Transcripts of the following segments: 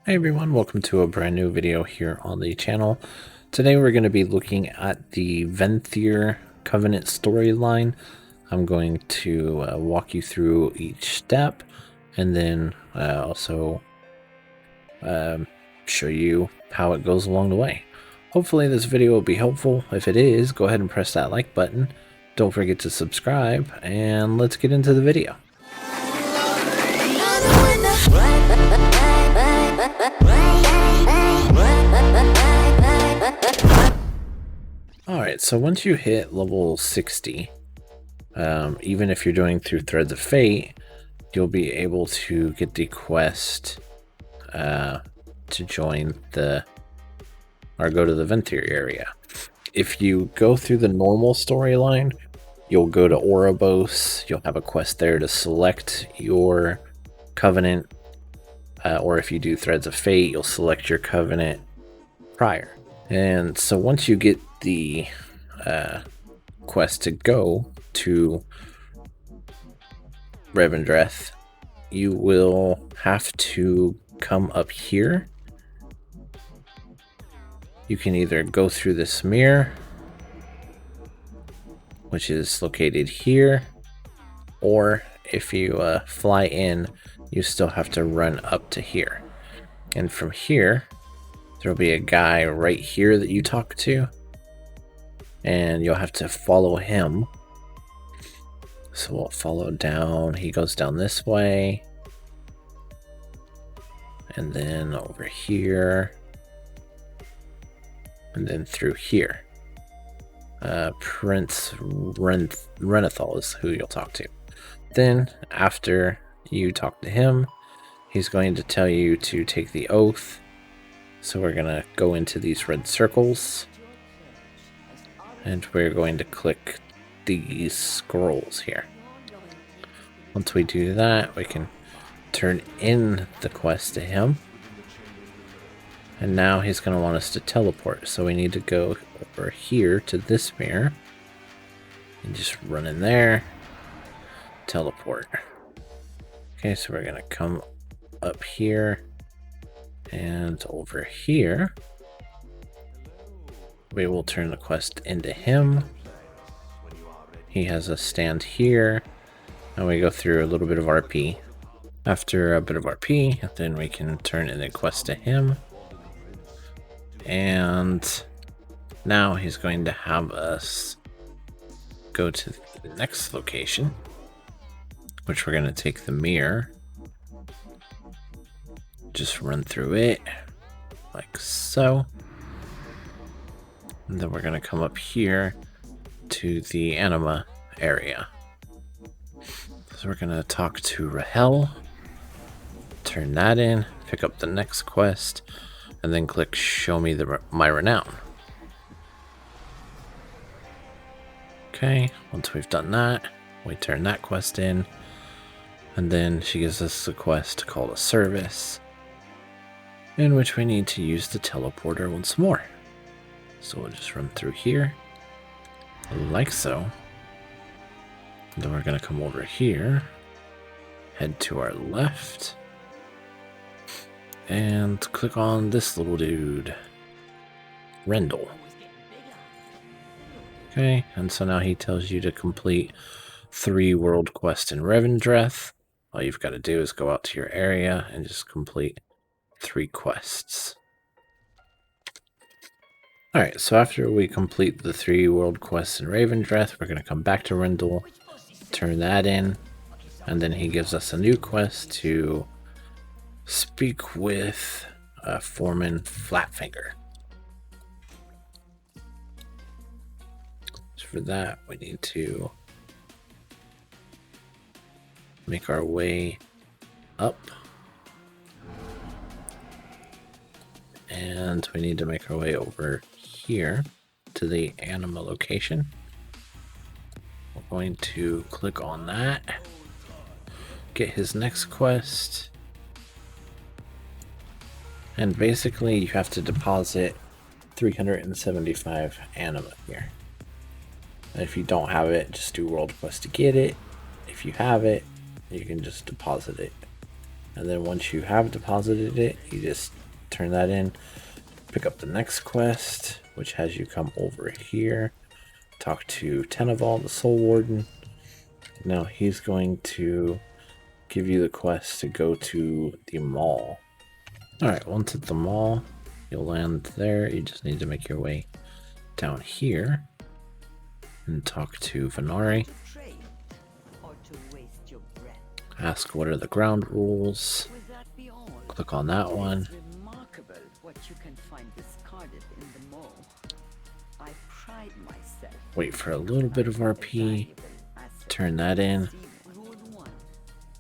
Hey everyone, welcome to a brand new video here on the channel. Today we're going to be looking at the Venthyr Covenant storyline. I'm going to walk you through each step and then also show you how it goes along the way. Hopefully this video will be helpful. If it is, go ahead and press that like button. Don't forget to subscribe, and let's get into the video. Alright, so once you hit level 60, even if you're doing through Threads of Fate, you'll be able to get the quest to join or go to the Venthyr area. If you go through the normal storyline, you'll go to Oribos, you'll have a quest there to select your covenant, or if you do Threads of Fate, you'll select your covenant prior. And so once you get the quest to go to Revendreth, you will have to come up here. You can either go through this mirror, which is located here, or if you fly in, you still have to run up to here. And from here, there'll be a guy right here that you talk to, and you'll have to follow him. So we'll follow down. He goes down this way, and then over here, and then through here. Prince Renethal is who you'll talk to. Then after you talk to him, he's going to tell you to take the oath. So we're going to go into these red circles, and we're going to click these scrolls here. Once we do that, we can turn in the quest to him. And now he's going to want us to teleport. So we need to go over here to this mirror and just run in there, teleport. Okay, so we're going to come up here and over here. We will turn the quest into him. He has a stand here, and we go through a little bit of RP. After a bit of RP, then we can turn in the quest to him. And now he's going to have us go to the next location, which we're going to take the mirror. Just run through it like so. And then we're going to come up here to the anima area. So we're going to talk to Rahel, turn that in, pick up the next quest, and then click show me my renown. Okay, once we've done that, we turn that quest in, and then she gives us a quest called a service, in which we need to use the teleporter once more. So we'll just run through here, like so. And then we're going to come over here, head to our left, and click on this little dude, Rendell. Okay, and so now he tells you to complete 3 world quests in Revendreth. All you've got to do is go out to your area and just complete 3 quests. Alright, so after we complete the 3 world quests in Revendreth, we're going to come back to Rendell, turn that in, and then he gives us a new quest to speak with Foreman Flatfinger. So for that, we need to make our way up. And we need to make our way over here to the anima location. We're going to click on that, get his next quest, and basically you have to deposit 375 anima here. And if you don't have it, just do world quest to get it. If you have it, you can just deposit it And then once you have deposited it, you just turn that in, pick up the next quest, which has you come over here, talk to Tenevall, the Soul Warden. Now he's going to give you the quest to go to the mall. Alright, once at the mall, you'll land there. You just need to make your way down here and talk to Venari. Ask what are the ground rules. Click on that one. Wait for a little bit of RP. Turn that in.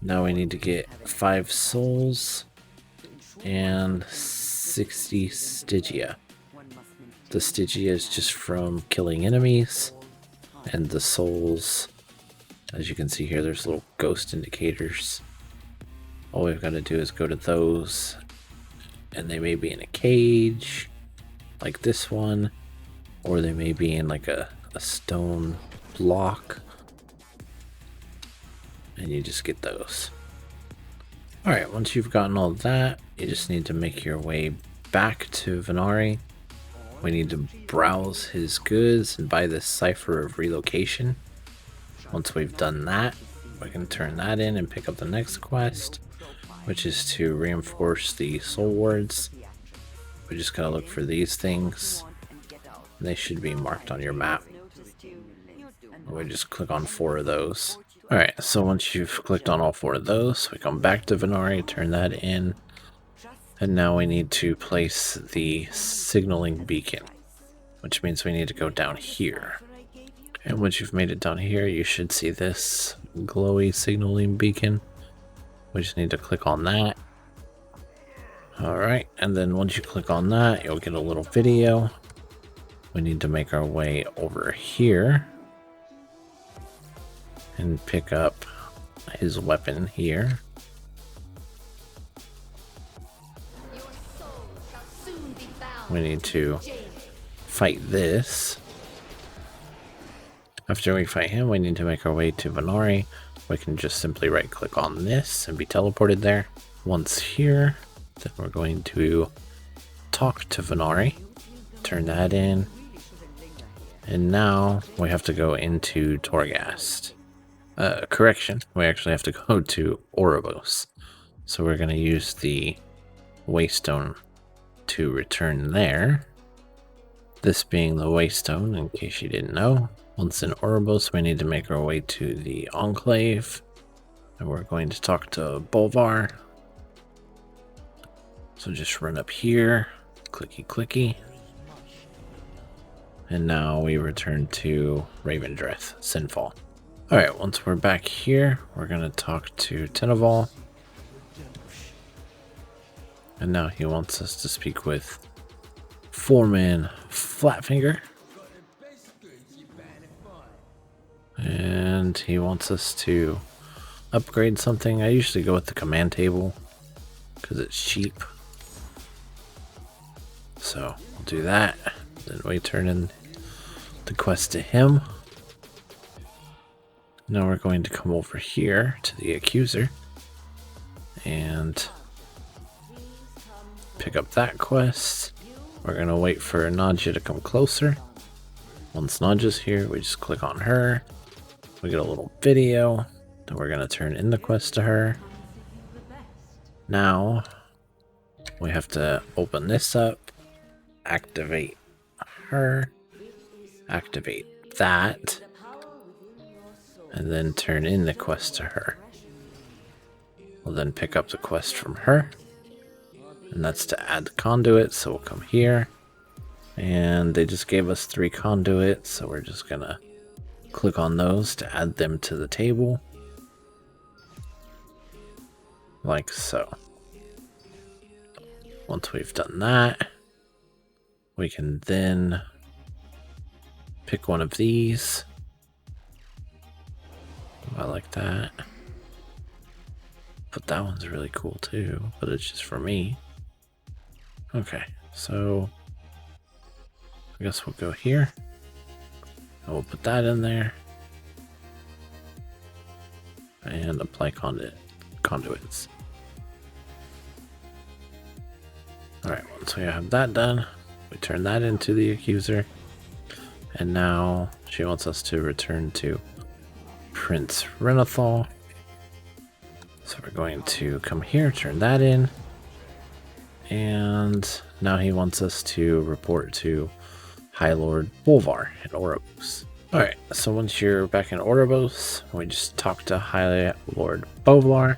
Now we need to get 5 souls and 60 Stygia. The Stygia is just from killing enemies, and the souls, as you can see here, there's little ghost indicators. All we've got to do is go to those, and they may be in a cage, like this one, or they may be in like a stone block, and you just get those. Alright, once you've gotten all that, you just need to make your way back to Venari. We need to browse his goods and buy this cipher of relocation. Once we've done that, we can turn that in and pick up the next quest, which is to reinforce the soul wards. We just gotta look for these things, and they should be marked on your map. We just click on 4 of those. Alright, so once you've clicked on all 4 of those, we come back to Venari, turn that in, and now we need to place the signaling beacon, which means we need to go down here. And once you've made it down here, you should see this glowy signaling beacon. We just need to click on that. Alright, and then once you click on that, you'll get a little video. We need to make our way over here and pick up his weapon here. We need to fight this. After we fight him, we need to make our way to Venari. We can just simply right click on this and be teleported there. Once here, then we're going to talk to Venari, turn that in, and now we have to go into Torghast. Correction, we actually have to go to Oribos. So we're going to use the Waystone to return there. This being the Waystone, in case you didn't know. Once in Oribos, we need to make our way to the Enclave. And we're going to talk to Bolvar. So just run up here, clicky clicky. And now we return to Revendreth, Sinfall. Alright, once we're back here, we're going to talk to Tenevall. And now he wants us to speak with Foreman Flatfinger. And he wants us to upgrade something. I usually go with the command table because it's cheap. So we'll do that. Then we turn in the quest to him. Now we're going to come over here to the accuser and pick up that quest. We're going to wait for Nadja to come closer. Once Nadja's here, we just click on her. We get a little video. Then we're going to turn in the quest to her. Now we have to open this up, activate her, activate that, and then turn in the quest to her. We'll then pick up the quest from her, and that's to add the conduit. So we'll come here, and they just gave us 3 conduits, so we're just gonna click on those to add them to the table, like so. Once we've done that, we can then pick one of these. I like that. But that one's really cool too, but it's just for me. Okay, so I guess we'll go here. And we'll put that in there. And apply conduits. Alright, once we have that done, we turn that into the accuser. And now she wants us to return to Prince Revendreth. So we're going to come here, turn that in. And now he wants us to report to High Lord Bolvar in Oribos. Alright, so once you're back in Oribos, we just talk to High Lord Bolvar,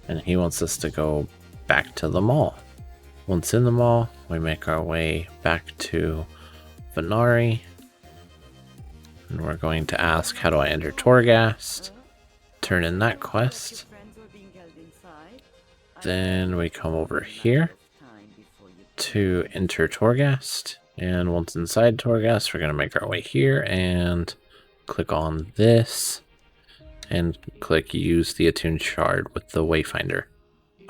and he wants us to go back to the mall. Once in the mall, we make our way back to Venthyr, and we're going to ask, how do I enter Torghast? Turn in that quest. Then we come over here to enter Torghast, and once inside Torghast, we're going to make our way here and click on this and click use the attuned shard with the wayfinder.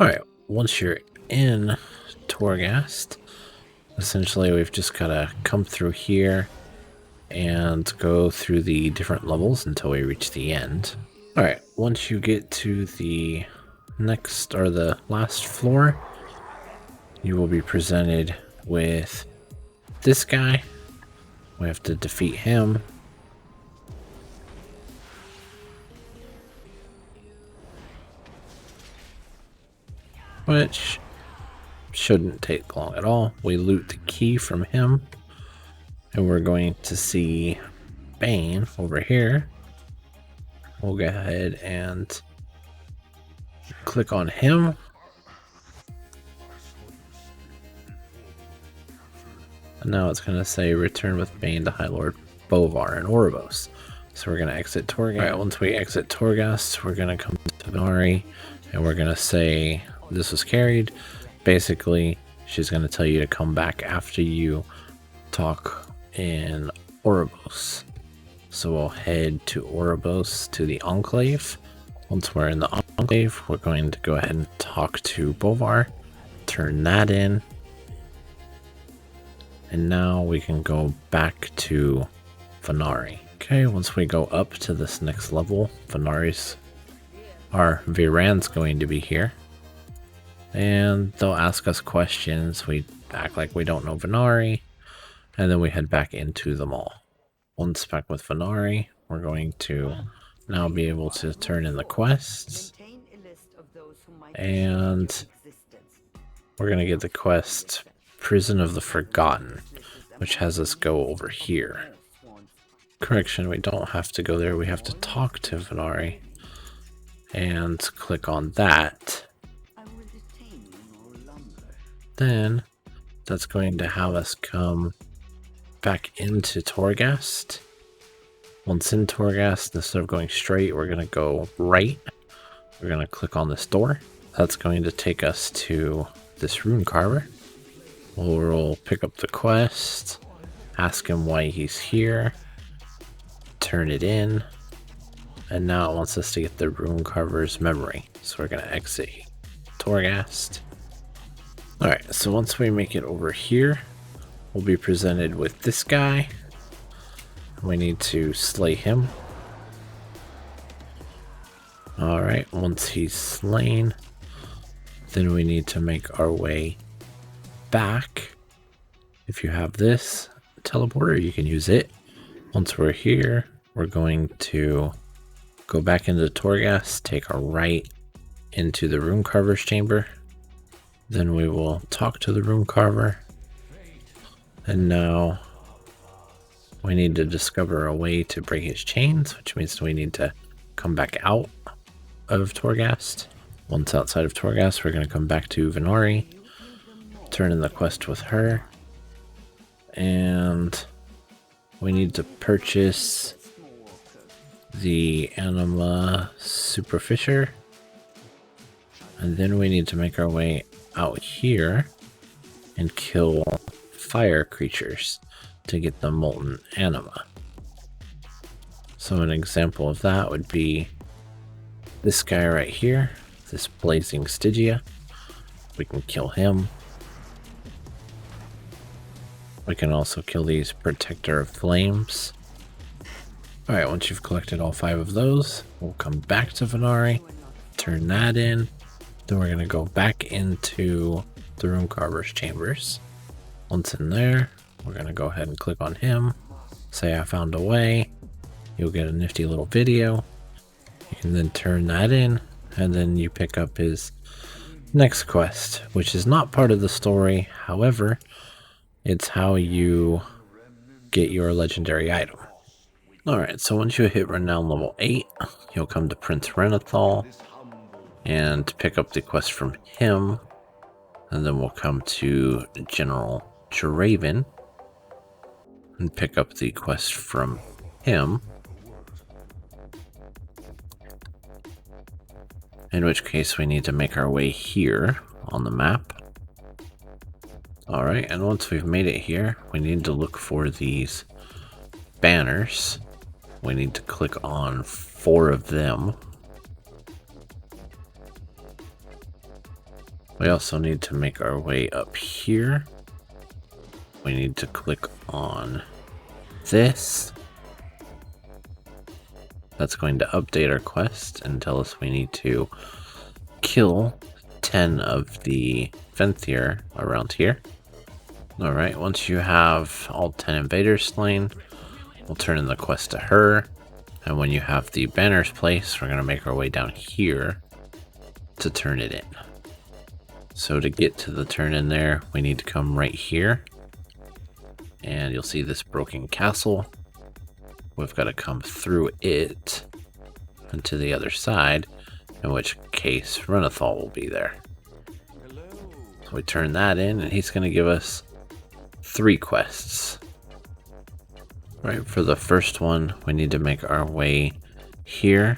Alright, once you're in Torghast, essentially we've just got to come through here and go through the different levels until we reach the end. Alright, once you get to the next or the last floor, you will be presented with this guy. We have to defeat him. Which shouldn't take long at all. We loot the key from him. And we're going to see Bane over here. We'll go ahead and click on him. And now it's going to say return with Bane to High Lord Bolvar in Oribos. So we're going to exit Torghast. Alright, once we exit Torghast, we're going to come to Venthyr and we're going to say this was carried. Basically, she's going to tell you to come back after you talk in Oribos. So we'll head to Oribos to the Enclave. Once we're in the Enclave, we're going to go ahead and talk to Bolvar, turn that in, and now we can go back to Venthyr. Okay, once we go up to this next level, our Viran's going to be here. And they'll ask us questions. We act like we don't know Venthyr, and then we head back into the mall. Once back with Venthyr, we're going to now be able to turn in the quests. And we're going to get the quest Prison of the Forgotten, which has us go over here. Correction, we don't have to go there. We have to talk to Venthyr and click on that. Then that's going to have us come back into Torghast. Once in Torghast, instead of going straight, we're going to go right. We're going to click on this door. That's going to take us to this rune carver. We'll pick up the quest, ask him why he's here, turn it in, and now it wants us to get the rune carver's memory. So we're going to exit Torghast. Alright, so once we make it over here, we'll be presented with this guy. We need to slay him. Alright, once he's slain, then we need to make our way back. If you have this teleporter, you can use it. Once we're here, we're going to go back into Torghast, take a right into the rune carver's chamber. Then we will talk to the rune carver. And now we need to discover a way to break his chains, which means we need to come back out of Torghast. Once outside of Torghast, we're going to come back to Venthyr, turn in the quest with her, and we need to purchase the anima superfisher, and then we need to make our way out here and kill fire creatures to get the molten anima. So an example of that would be this guy right here, this blazing Stygia. We can kill him. We can also kill these protector of flames. Alright, once you've collected all 5 of those, we'll come back to Venthyr, turn that in. Then we're going to go back into the Rune Carver's chambers. Once in there, we're going to go ahead and click on him. Say I found a way. You'll get a nifty little video. You can then turn that in, and then you pick up his next quest, which is not part of the story. However, it's how you get your legendary item. Alright, so once you hit renown level 8, you'll come to Prince Renethal and pick up the quest from him. And then we'll come to General Draven and pick up the quest from him. In which case we need to make our way here on the map. Alright, and once we've made it here, we need to look for these banners. We need to click on 4 of them. We also need to make our way up here. We need to click on this. That's going to update our quest and tell us we need to kill 10 of the Venthyr around here. Alright, once you have all 10 invaders slain, we'll turn in the quest to her. And when you have the banners placed, we're going to make our way down here to turn it in. So to get to the turn in there, we need to come right here. And you'll see this broken castle. We've got to come through it and to the other side, in which case Renethal will be there. So we turn that in, and he's going to give us 3 quests. Right, for the first one, we need to make our way here.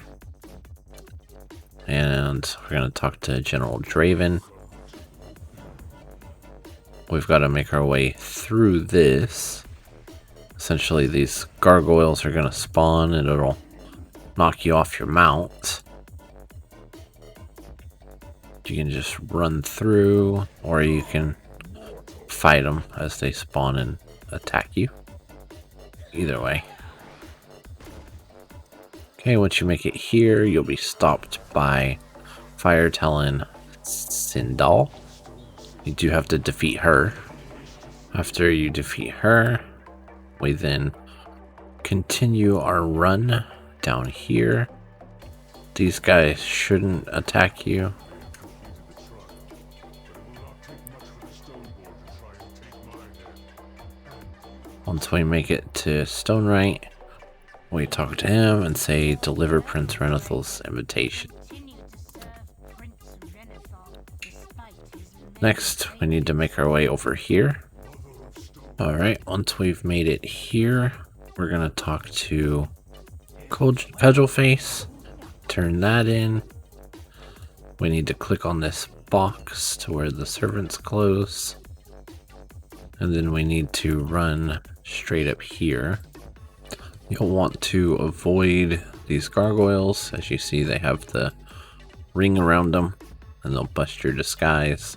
And we're going to talk to General Draven. We've got to make our way through this. Essentially, these gargoyles are going to spawn and it'll knock you off your mount. You can just run through, or you can fight them as they spawn and attack you. Either way. Okay, once you make it here, you'll be stopped by Fire Talon Sinfall. You do have to defeat her. After you defeat her, we then continue our run down here. These guys shouldn't attack you. Once we make it to Stonewright, we talk to him and say, deliver Prince Renethal's invitation. Next, we need to make our way over here. Alright, once we've made it here, we're going to talk to Cudgelface, turn that in. We need to click on this box to where the servants close. And then we need to run straight up here. You'll want to avoid these gargoyles. As you see, they have the ring around them and they'll bust your disguise.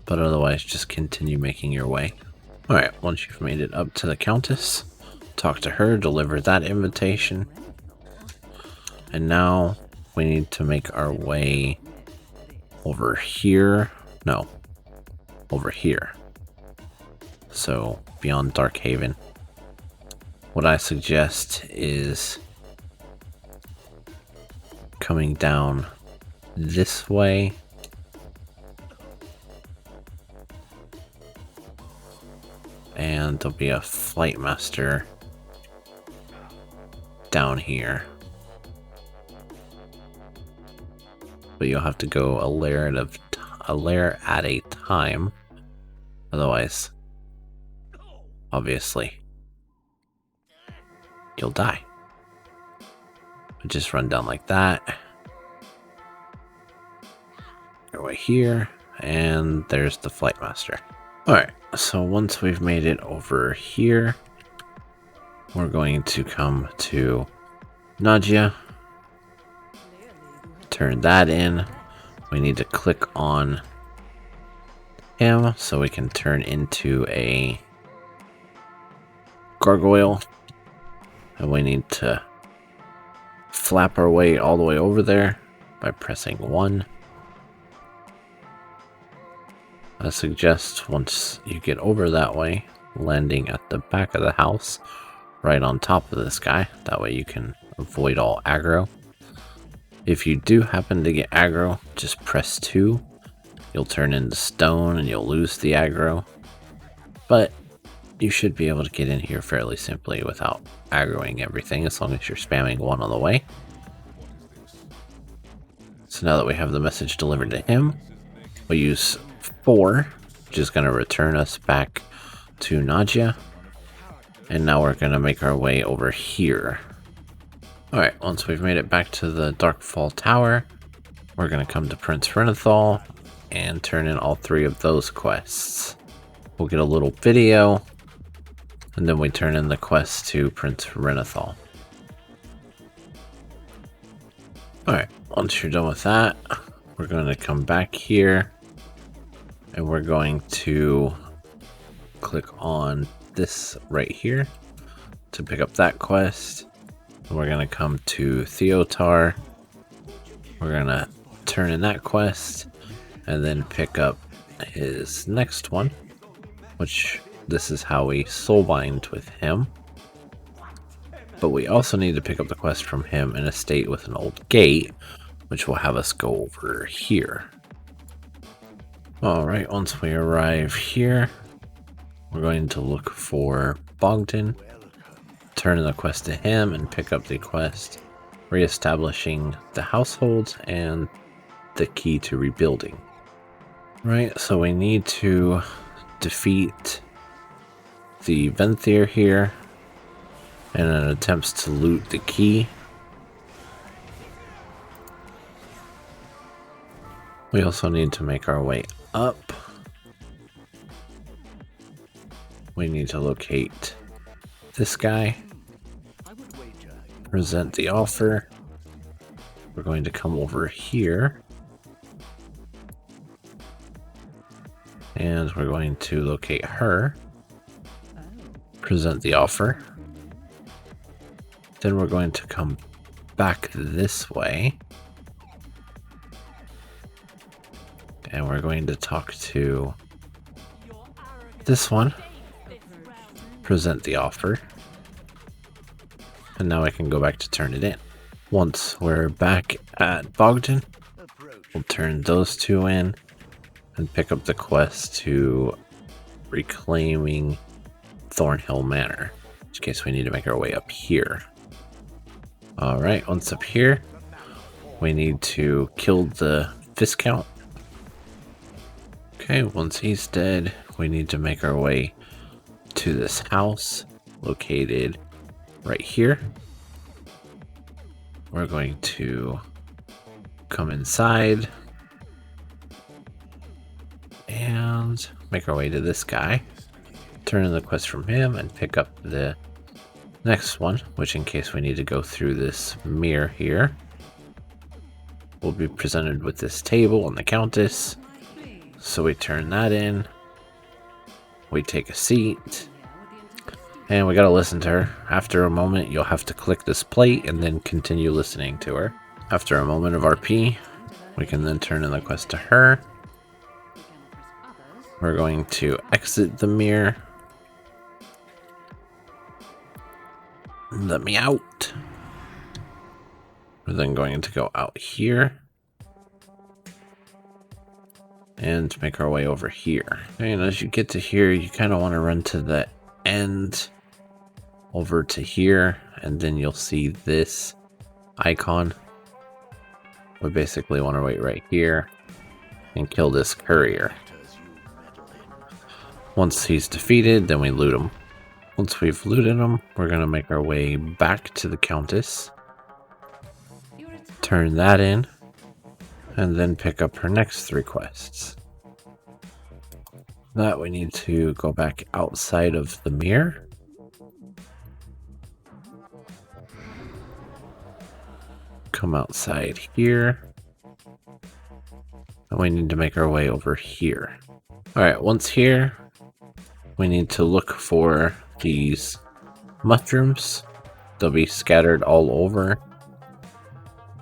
But otherwise, just continue making your way. Alright, once you've made it up to the Countess, talk to her, deliver that invitation. And now we need to make our way over here. No, over here. So, beyond Darkhaven. What I suggest is coming down this way. And there'll be a flight master down here. But you'll have to go a layer at a time. Otherwise, obviously, you'll die. But just run down like that. Your way here, and there's the flight master. Alright, so once we've made it over here, we're going to come to Nadia. Turn that in. We need to click on him so we can turn into a gargoyle. And we need to flap our way all the way over there by pressing 1. I suggest once you get over that way, landing at the back of the house, right on top of this guy. That way you can avoid all aggro. If you do happen to get aggro, just press 2. You'll turn into stone and you'll lose the aggro. But you should be able to get in here fairly simply without aggroing everything, as long as you're spamming 1 on the way. So now that we have the message delivered to him, we'll use 4, which is going to return us back to Nadia. And now we're going to make our way over here. Alright, once we've made it back to the Darkfall Tower, we're going to come to Prince Revendreth and turn in all 3 of those quests. We'll get a little video, and then we turn in the quest to Prince Revendreth. Alright, once you're done with that, we're going to come back here, and we're going to click on this right here to pick up that quest. And we're going to come to Theotar. We're going to turn in that quest, and then pick up his next one, which this is how we soulbind with him. But we also need to pick up the quest from him in a state with an old gate, which will have us go over here. Alright, once we arrive here, we're going to look for Bogdan, turn in the quest to him, and pick up the quest reestablishing the household and the key to rebuilding. Right, so we need to defeat the Venthyr here in an attempt to loot the key. We also need to make our way up. We need to locate this guy, present the offer. We're going to come over here, and we're going to locate her, present the offer. Then we're going to come back this way, and we're going to talk to this one, present the offer, and now I can go back to turn it in. Once we're back at Bogdan, we'll turn those 2 in and pick up the quest to reclaiming Thornhill Manor, in case we need to make our way up here. Alright, once up here, we need to kill the Viscount. Okay, once he's dead, we need to make our way to this house located right here. We're going to come inside and make our way to this guy, turn in the quest from him, and pick up the next one, which in case we need to go through this mirror here, we'll be presented with this table and the Countess. So we turn that in, we take a seat, and we gotta listen to her. After a moment, you'll have to click this plate and then continue listening to her. After a moment of RP, we can then turn in the quest to her. We're going to exit the mirror. Let me out. We're then going to go out here and make our way over here. And as you get to here, you kind of want to run to the end over to here, and then you'll see this icon. We basically want to wait right here and kill this courier. Once he's defeated, then we loot him. Once we've looted him, we're going to make our way back to the Countess, turn that in, and then pick up her next 3 quests. That we need to go back outside of the mirror. Come outside here. And we need to make our way over here. Alright, once here, we need to look for these mushrooms. They'll be scattered all over.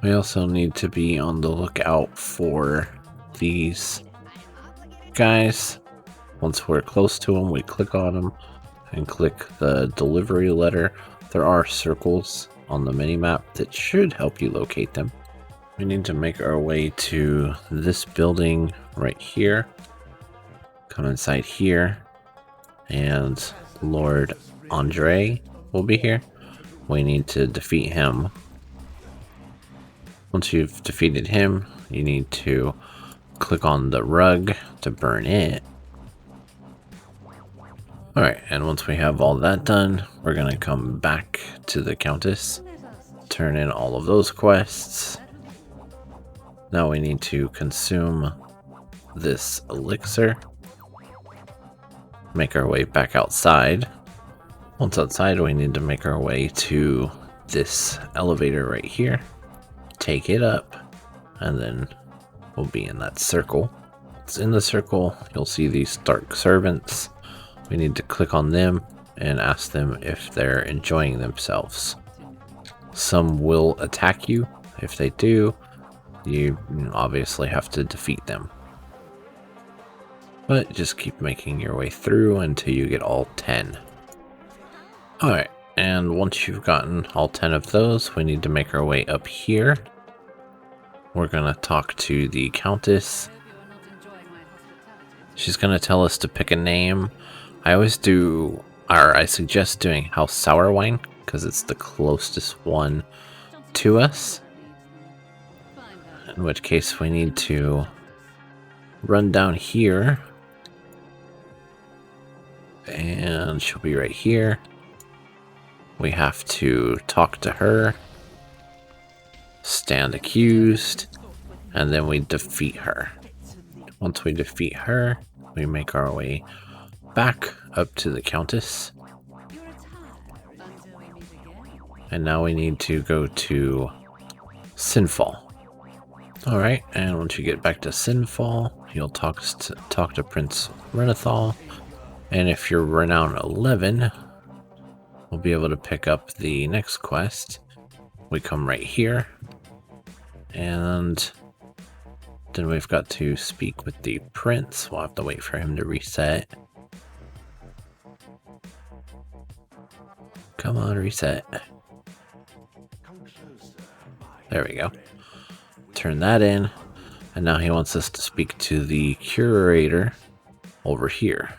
We also need to be on the lookout for these guys. Once we're close to them, we click on them and click the delivery letter. There are circles on the minimap that should help you locate them. We need to make our way to this building right here. Come inside here, and Lord Andre will be here. We need to defeat him. Once you've defeated him, you need to click on the rug to burn it. Alright, and once we have all that done, we're going to come back to the Countess, turn in all of those quests. Now we need to consume this elixir, make our way back outside. Once outside, we need to make our way to this elevator right here, take it up, and then we'll be in that circle. It's in the circle, you'll see these dark servants. We need to click on them and ask them if they're enjoying themselves. Some will attack you. If they do, you obviously have to defeat them. But just keep making your way through until you get all 10. Alright, and once you've gotten all 10 of those, we need to make our way up here. We're going to talk to the Countess. She's going to tell us to pick a name. I always do, or I suggest doing House Sour Wine, because it's the closest one to us. In which case we need to run down here. And she'll be right here. We have to talk to her, stand accused, and then we defeat her. Once we defeat her, we make our way back up to the Countess. And now we need to go to Sinfall. Alright, and once you get back to Sinfall, you'll talk to Prince Revendreth. And if you're renown 11, we'll be able to pick up the next quest. We come right here, and then we've got to speak with the prince. We'll have to wait for him to reset. Come on, reset. There we go. Turn that in, and now he wants us to speak to the curator over here.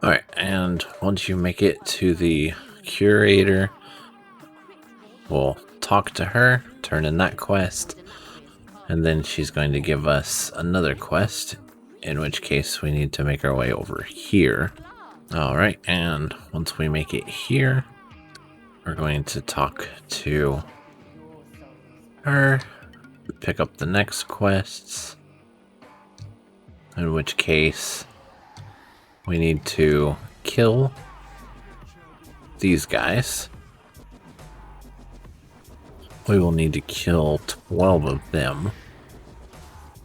Alright, and once you make it to the curator, we'll talk to her, turn in that quest, and then she's going to give us another quest, in which case we need to make our way over here. Alright, and once we make it here, we're going to talk to her, pick up the next quests, in which case we need to kill these guys. We will need to kill 12 of them.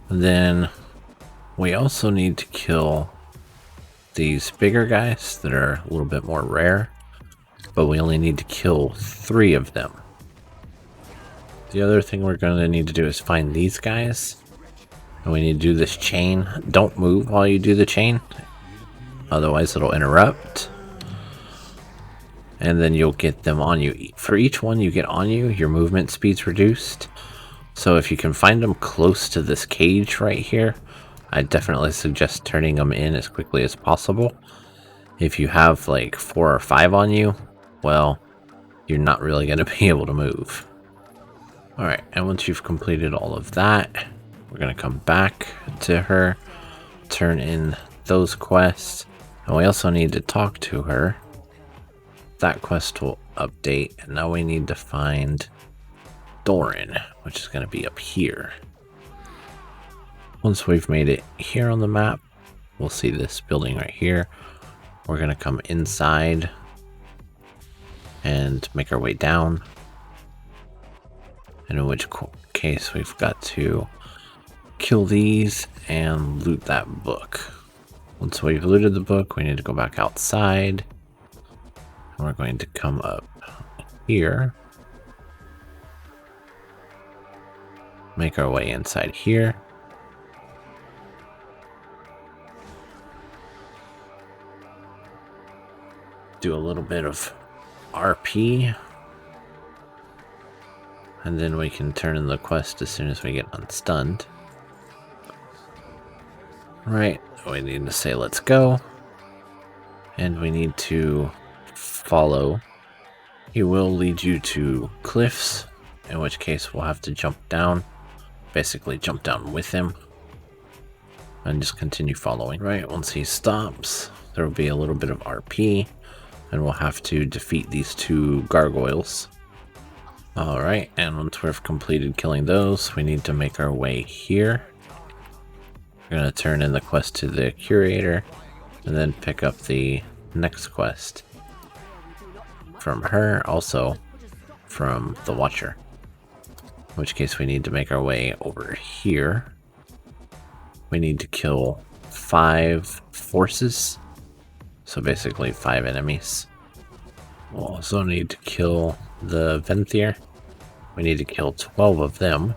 And then we also need to kill these bigger guys that are a little bit more rare, but we only need to kill 3 of them. The other thing we're going to need to do is find these guys, and we need to do this chain. Don't move while you do the chain, otherwise it'll interrupt, and then you'll get them on you. For each one you get on you, your movement speed's reduced. So if you can find them close to this cage right here, I definitely suggest turning them in as quickly as possible. If you have like 4 or 5 on you, well, you're not really going to be able to move. Alright, and once you've completed all of that, we're going to come back to her, turn in those quests, and we also need to talk to her. That quest will update, and now we need to find Doran, which is going to be up here. Once we've made it here on the map, we'll see this building right here. We're going to come inside and make our way down, and in which case we've got to kill these and loot that book. Once we've looted the book, we need to go back outside, and we're going to come up here, make our way inside here, do a little bit of RP. And then we can turn in the quest as soon as we get unstunned. Right, we need to say let's go. And we need to follow. He will lead you to cliffs, in which case we'll have to jump down. Basically jump down with him. And just continue following. Right, once he stops, there will be a little bit of RP. And we'll have to defeat these 2 gargoyles. Alright, and once we've completed killing those, we need to make our way here. We're going to turn in the quest to the curator, and then pick up the next quest from her, also from the watcher. In which case we need to make our way over here. We need to kill 5 forces, so basically 5 enemies. We'll also need to kill the Venthyr. We need to kill 12 of them.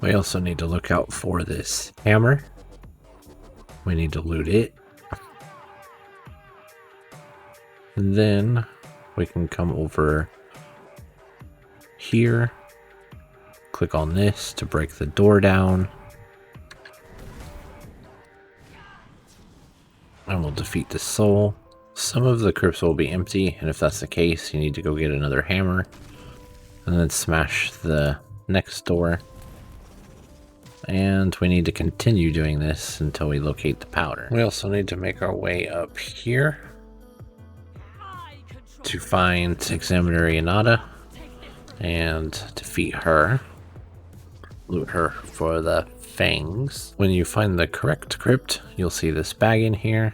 We also need to look out for this hammer. We need to loot it. And then we can come over here. Click on this to break the door down. And we'll defeat the soul. Some of the crypts will be empty, and if that's the case, you need to go get another hammer and then smash the next door. And we need to continue doing this until we locate the powder. We also need to make our way up here to find Examiner Yanada and defeat her. Loot her for the fangs. When you find the correct crypt, you'll see this bag in here,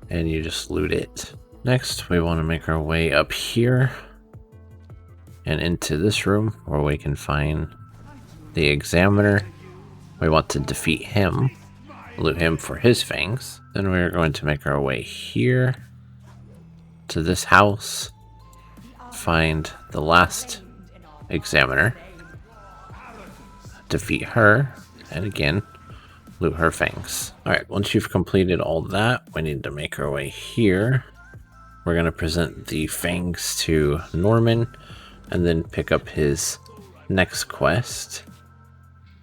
and you just loot it. Next, we want to make our way up here and into this room where we can find the Examiner. We want to defeat him, loot him for his fangs. Then we're going to make our way here to this house, find the last Examiner, defeat her, and again, loot her fangs. Alright, once you've completed all that, we need to make our way here. We're going to present the fangs to Norman, and then pick up his next quest.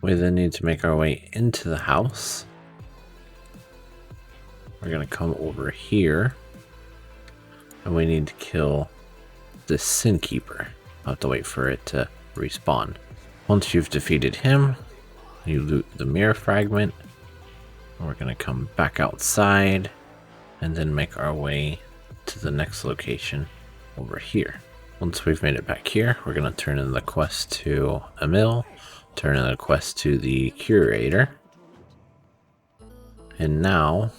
We then need to make our way into the house. We're going to come over here, and we need to kill the Sin Keeper. I'll have to wait for it to respawn. Once you've defeated him, you loot the mirror fragment. We're going to come back outside and then make our way to the next location over here. Once we've made it back here, we're going to turn in the quest to Emil, turn in the quest to the curator. And now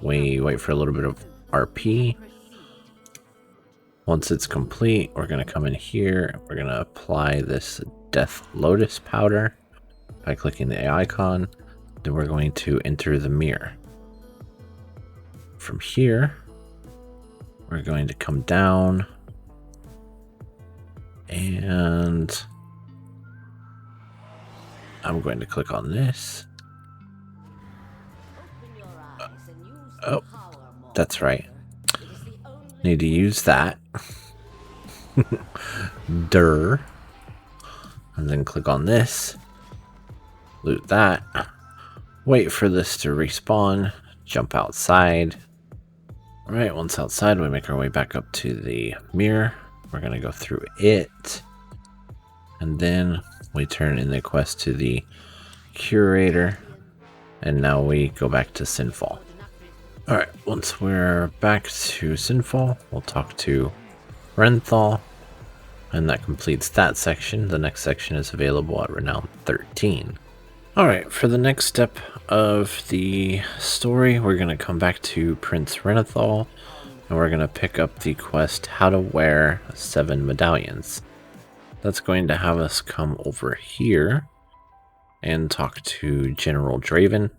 we wait for a little bit of RP. Once it's complete, we're going to come in here. We're going to apply this Death Lotus powder by clicking the icon. Then we're going to enter the mirror. From here, we're going to come down and I'm going to click on this. Oh, that's right. Need to use that. Durr. And then click on this. Loot that. Wait for this to respawn. Jump outside. Alright, once outside, we make our way back up to the mirror. We're going to go through it. And then we turn in the quest to the curator. And now we go back to Sinfall. Alright, once we're back to Sinfall, we'll talk to Revendreth. And that completes that section. The next section is available at Renown 13. Alright, for the next step of the story, we're going to come back to Prince Revendreth, and we're going to pick up the quest How to Wear 7 Medallions. That's going to have us come over here and talk to General Draven.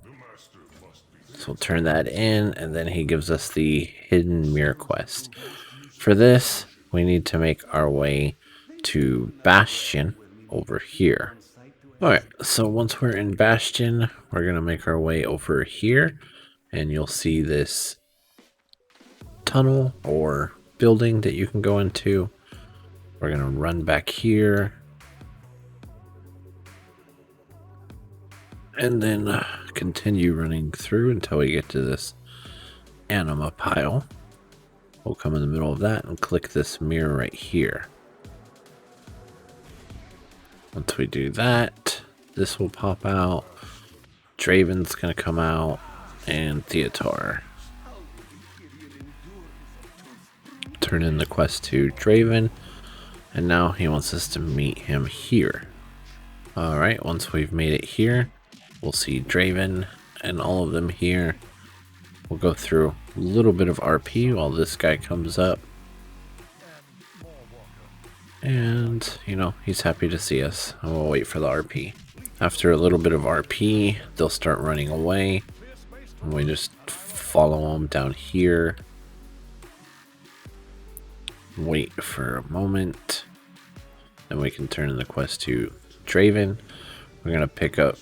So we'll turn that in, and then he gives us the Hidden Mirror quest. For this, we need to make our way to Bastion over here. Alright, so once we're in Bastion, we're going to make our way over here, and you'll see this tunnel or building that you can go into. We're going to run back here. And then continue running through until we get to this anima pile. We'll come in the middle of that and click this mirror right here. Once we do that, this will pop out. Draven's going to come out, and Theotar. Turn in the quest to Draven, and now he wants us to meet him here. Alright, once we've made it here, we'll see Draven and all of them here. We'll go through a little bit of RP while this guy comes up. And, you know, he's happy to see us. And we'll wait for the RP. After a little bit of RP, they'll start running away. And we just follow them down here. Wait for a moment. Then we can turn in the quest to Draven. We're going to pick up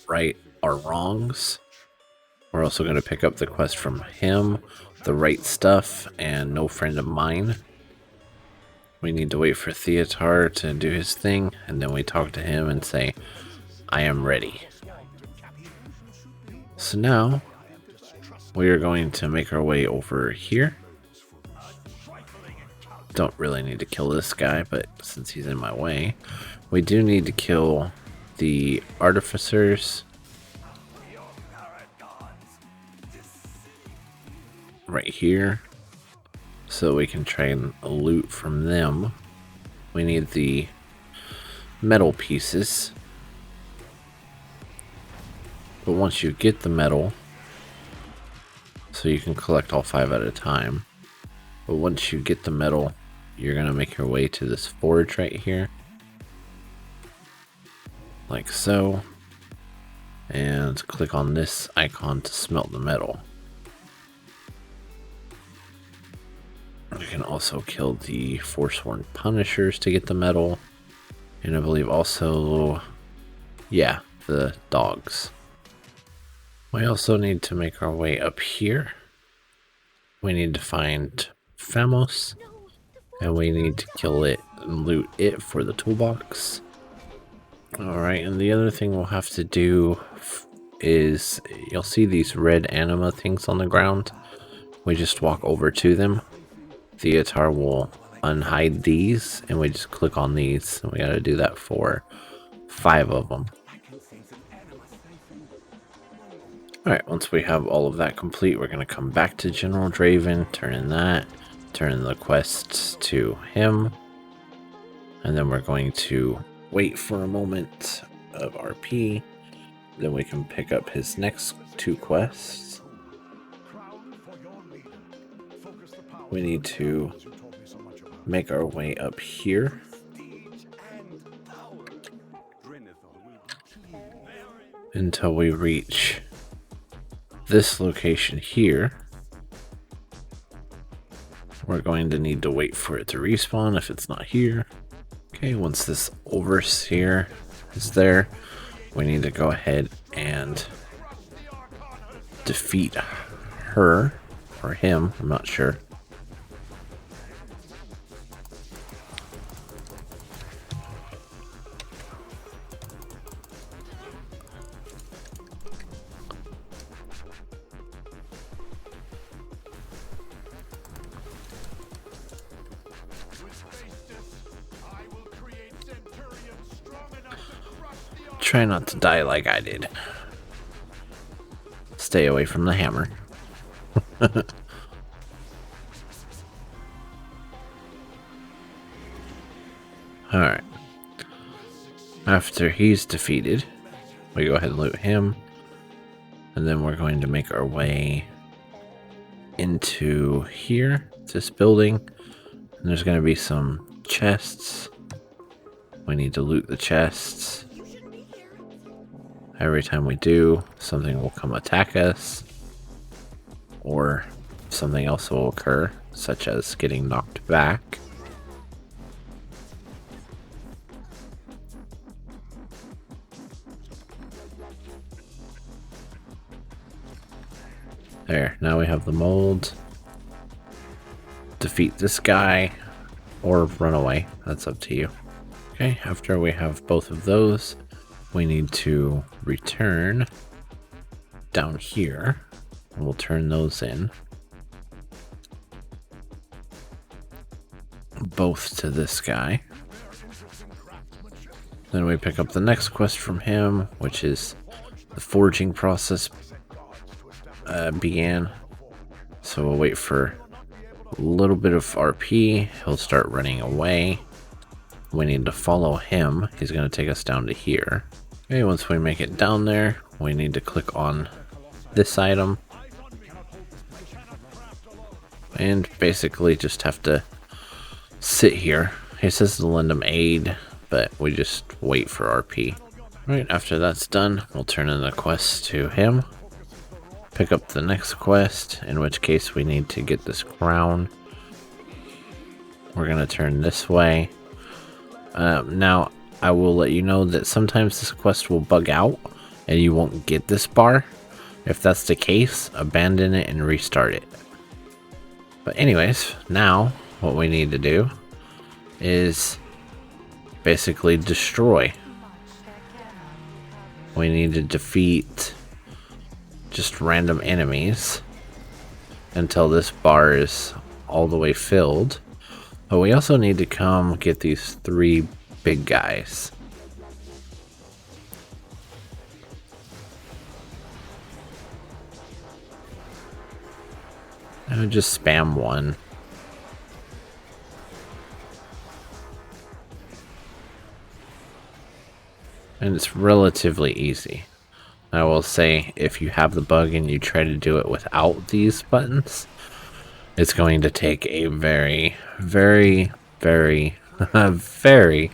right our wrongs. We're also going to pick up the quest from him, the right stuff, and no friend of mine. We need to wait for Theotar to do his thing, and then we talk to him and say, I am ready. So now, we are going to make our way over here. Don't really need to kill this guy, but since he's in my way, we do need to kill the artificers. Right here, so we can try and loot from them. We need the metal pieces, but once you get the metal, so you can collect all 5 at a time, but once you get the metal, you're gonna make your way to this forge right here, like so, and click on this icon to smelt the metal. You can also kill the Forsworn Punishers to get the metal. And I believe also, yeah, the dogs. We also need to make our way up here. We need to find Famos. And we need to kill it and loot it for the toolbox. Alright, and the other thing we'll have to do is, you'll see these red anima things on the ground. We just walk over to them. Theotar will unhide these, and we just click on these, and we gotta do that for 5 of them. Alright, once we have all of that complete, we're gonna come back to General Draven, turn in that, turn in the quests to him, and then we're going to wait for a moment of RP, then we can pick up his next 2 quests. We need to make our way up here. Until we reach this location here. We're going to need to wait for it to respawn if it's not here. Okay, once this overseer is there, we need to go ahead and defeat her, or him, I'm not sure. Try not to die like I did. Stay away from the hammer. Alright. After he's defeated, we go ahead and loot him. And then we're going to make our way into here, this building. And there's going to be some chests. We need to loot the chests. Every time we do, something will come attack us, or something else will occur, such as getting knocked back. There, now we have the mold. defeat this guy or run away. That's up to you. Okay, after we have both of those, we need to return down here. And we'll turn those in. Both to this guy. Then we pick up the next quest from him, which is the forging process began. So we'll wait for a little bit of RP. He'll start running away. We need to follow him. He's going to take us down to here. Okay, once we make it down there, we need to click on this item. And basically just have to sit here. He says to lend him aid, but we just wait for RP. Right, after that's done, we'll turn in the quest to him. Pick up the next quest, in which case we need to get this crown. We're going to turn this way. Now, I will let you know that sometimes this quest will bug out and you won't get this bar. If that's the case, abandon it and restart it. But anyways, now what we need to do is basically destroy. We need to defeat just random enemies until this bar is all the way filled. But we also need to come get these 3 big guys. I would just spam 1. And it's relatively easy. I will say, if you have the bug and you try to do it without these buttons, it's going to take a very, very, very, very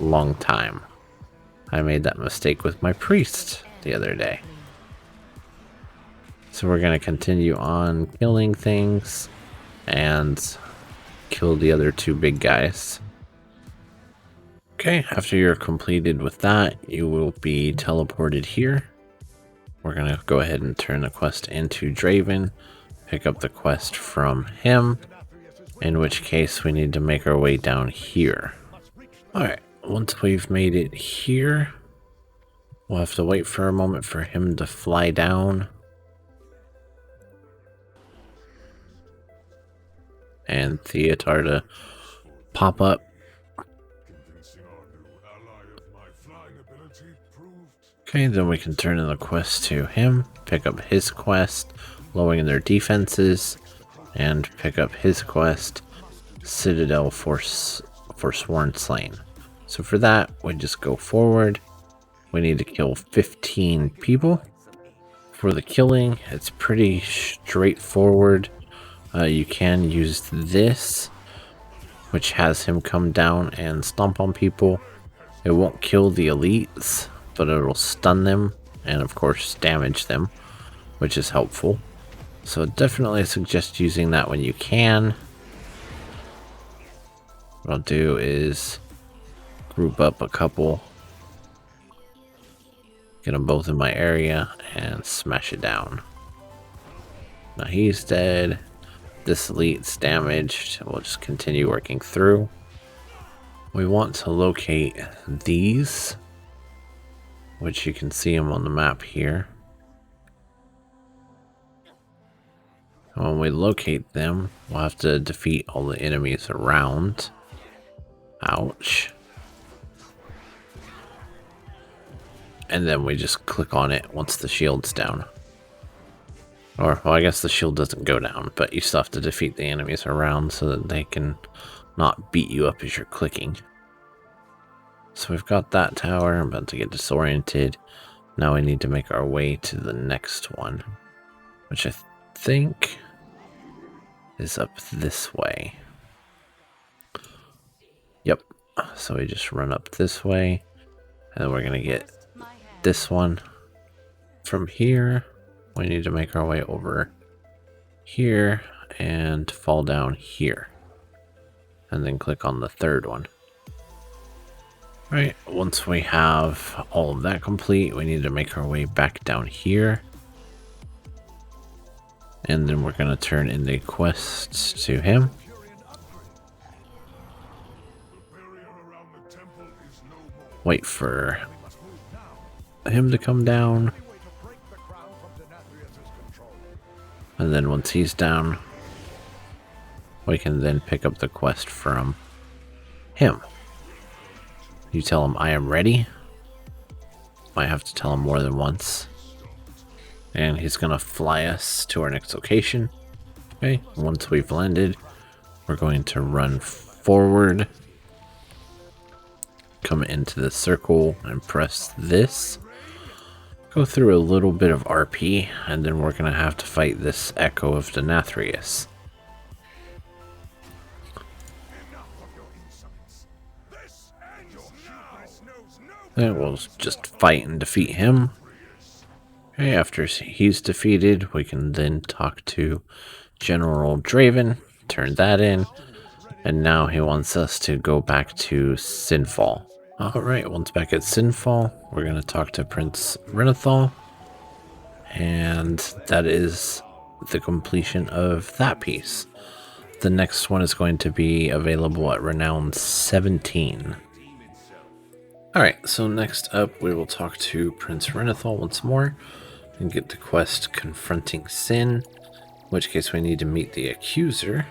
long time. I made that mistake with my priest the other day. So we're going to continue on killing things and kill the other 2 big guys. Okay, after you're completed with that, you will be teleported here. We're going to go ahead and turn the quest into Draven, pick up the quest from him, in which case we need to make our way down here. Alright, once we've made it here, we'll have to wait for a moment for him to fly down. And Theatar to pop up. Okay, then we can turn in the quest to him, pick up his quest, lowering their defenses, and pick up his quest, Citadel Forsworn Slain. So for that, we just go forward. We need to kill 15 people. For the killing, it's pretty straightforward. You can use this, which has him come down and stomp on people. It won't kill the elites, but it'll stun them and of course damage them, which is helpful. So definitely suggest using that when you can. What I'll do is group up a couple, get them both in my area and smash it down. Now he's dead. This elite's damaged. We'll just continue working through. We want to locate these, which you can see them on the map here. And when we locate them, we'll have to defeat all the enemies around. Ouch. And then we just click on it once the shield's down. Or, well, I guess the shield doesn't go down, but you still have to defeat the enemies around so that they can not beat you up as you're clicking. So we've got that tower. I'm about to get disoriented. Now we need to make our way to the next one, which I think is up this way. Yep. So we just run up this way, and then we're going to get this one. From here, we need to make our way over here and fall down here. And then click on the third one. Right, once we have all of that complete, we need to make our way back down here. And then we're going to turn in the quests to him. wait for him to come down. And then once he's down, we can then pick up the quest from him. You tell him, I am ready. Might have to tell him more than once. And he's gonna fly us to our next location. Okay, once we've landed, we're going to run forward. Come into the circle and press this. Go through a little bit of RP, and then we're gonna have to fight this echo of Denathrius. Then we'll just fight and defeat him. Okay, after he's defeated, we can then talk to General Draven, turn that in, and now he wants us to go back to Sinfall. Alright, once back at Sinfall, we're going to talk to Prince Revendreth, and that is the completion of that piece. The next one is going to be available at Renown 17. Alright, so next up we will talk to Prince Revendreth once more and get the quest Confronting Sin, in which case we need to meet the accuser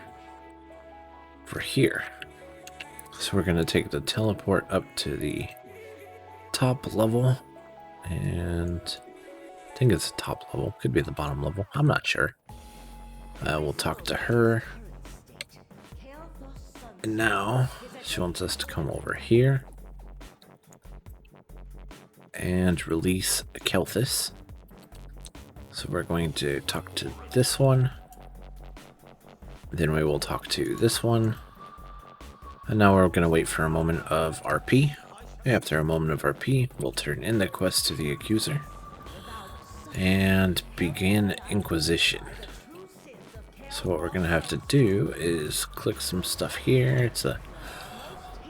for here. So we're going to take the teleport up to the top level, and I think it's the top level, could be the bottom level, I'm not sure. We'll talk to her, and now she wants us to come over here and release kael'thas. So we're going to talk to this one, then we will talk to this one, and now we're going to wait for a moment of RP. After a moment of RP, we'll turn in the quest to the accuser and begin Inquisition. So what we're going to have to do is click some stuff here. It's a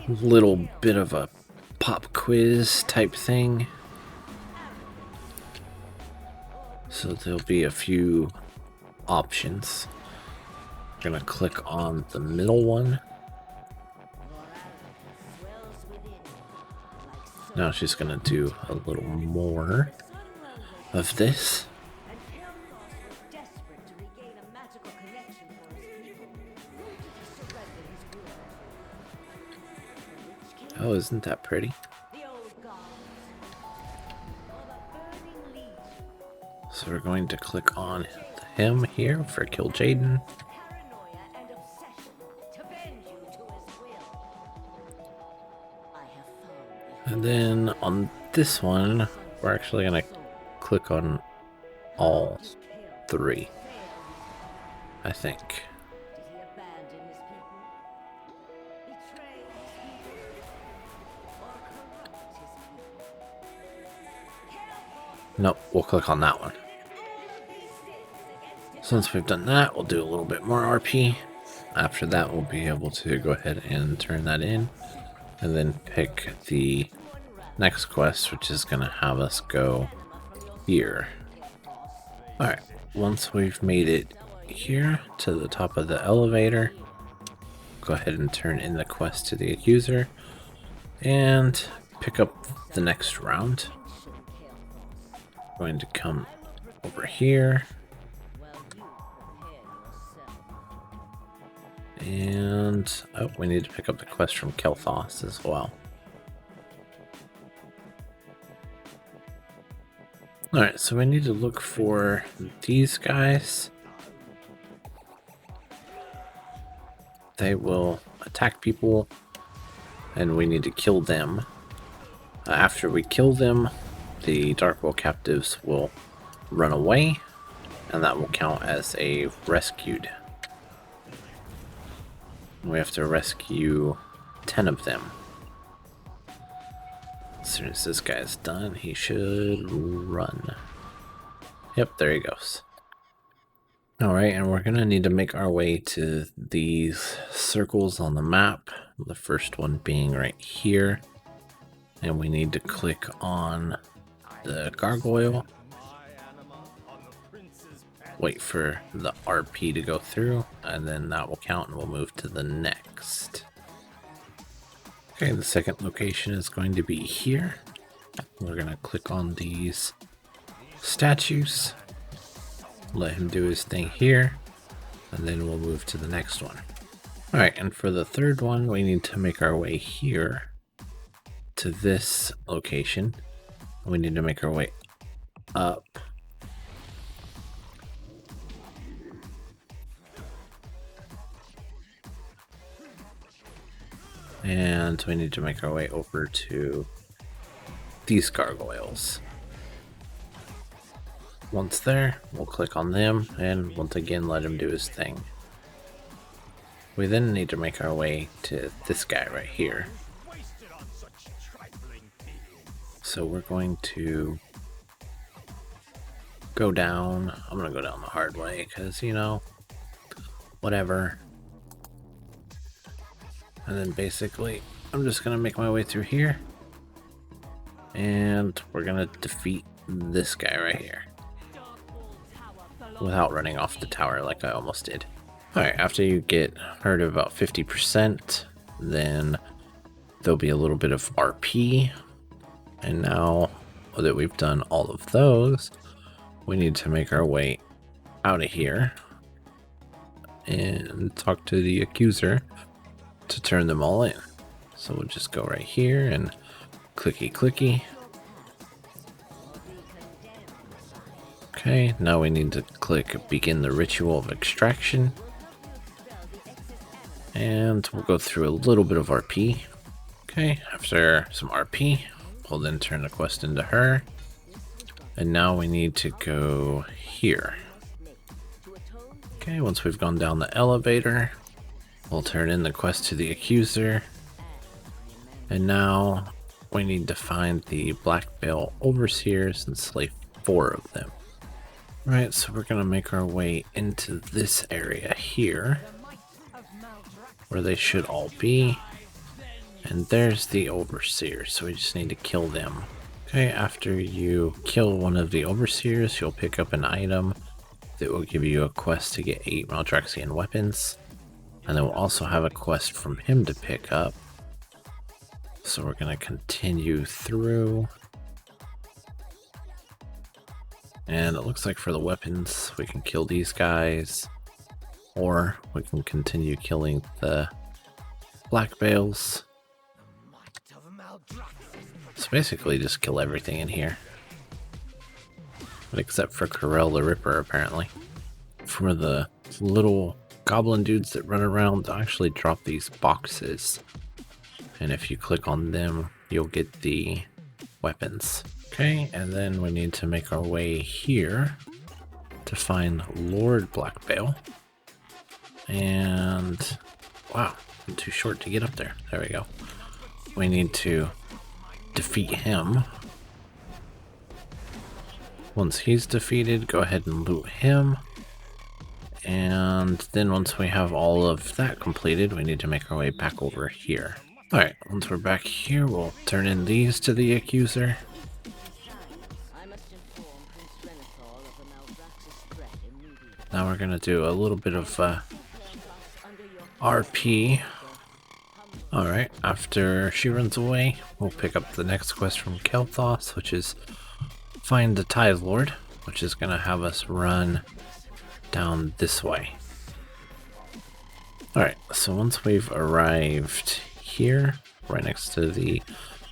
little bit of a pop quiz type thing. So there'll be a few options. I'm going to click on the middle one. Now she's going to do a little more of this. Oh, isn't that pretty? So we're going to click on him here for Kill Jaden. And then on this one, we're actually going to click on all three, I think. Nope, we'll click on that one. So once we've done that, we'll do a little bit more RP. After that, we'll be able to go ahead and turn that in, and then pick the next quest, which is going to have us go here. Alright, once we've made it here to the top of the elevator, go ahead and turn in the quest to the accuser and pick up the next round. Going to come over here, and oh, we need to pick up the quest from kael'thas as well. Alright, so we need to look for these guys. They will attack people, and we need to kill them. After we kill them, the Darkwill captives will run away, and that will count as a rescued. We have to rescue 10 of them. As soon as this guy's done, he should run. Yep, there he goes. Alright, and we're going to need to make our way to these circles on the map. The first one being right here. And we need to click on the gargoyle. Wait for the RP to go through, and then that will count and we'll move to the next. Okay, the second location is going to be here. We're going to click on these statues, let him do his thing here, and then we'll move to the next one. Alright, and for the third one, we need to make our way here to this location. We need to make our way up. And we need to make our way over to these gargoyles. Once there, we'll click on them and once again let him do his thing. We then need to make our way to this guy right here. So we're going to go down. I'm going to go down the hard way because, you know, whatever. And then basically, I'm just going to make my way through here. And we're going to defeat this guy right here. Without running off the tower like I almost did. Alright, after you get hurt about 50%, then there'll be a little bit of RP. And now that we've done all of those, we need to make our way out of here and talk to the accuser to turn them all in. So we'll just go right here and clicky clicky. Okay, now we need to click begin the ritual of extraction. And we'll go through a little bit of RP. Okay, after some RP, we'll then turn the quest into her. And now we need to go here. Okay, once we've gone down the elevator, we'll turn in the quest to the accuser. And now we need to find the Black Veil Overseers and slay 4 of them. Right, so we're gonna make our way into this area here, where they should all be. And there's the Overseers, so we just need to kill them. Okay, after you kill one of the Overseers, you'll pick up an item that will give you a quest to get 8 Maldraxian weapons. And then we'll also have a quest from him to pick up. So we're gonna continue through. And it looks like for the weapons, we can kill these guys, or we can continue killing the Black Veils. So basically just kill everything in here. But except for Corel the Ripper, apparently. For the little goblin dudes that run around, they'll actually drop these boxes. And if you click on them, you'll get the weapons. Okay, and then we need to make our way here to find Lord Blackveil. And wow, I'm too short to get up there. There we go. We need to defeat him. Once he's defeated, go ahead and loot him. And then once we have all of that completed, we need to make our way back over here. Alright, once we're back here, we'll turn in these to the accuser. Now we're gonna do a little bit of RP. Alright, after she runs away, we'll pick up the next quest from kael'thas, which is find the Tithe Lord, which is gonna have us run down this way. Alright, so once we've arrived here, right next to the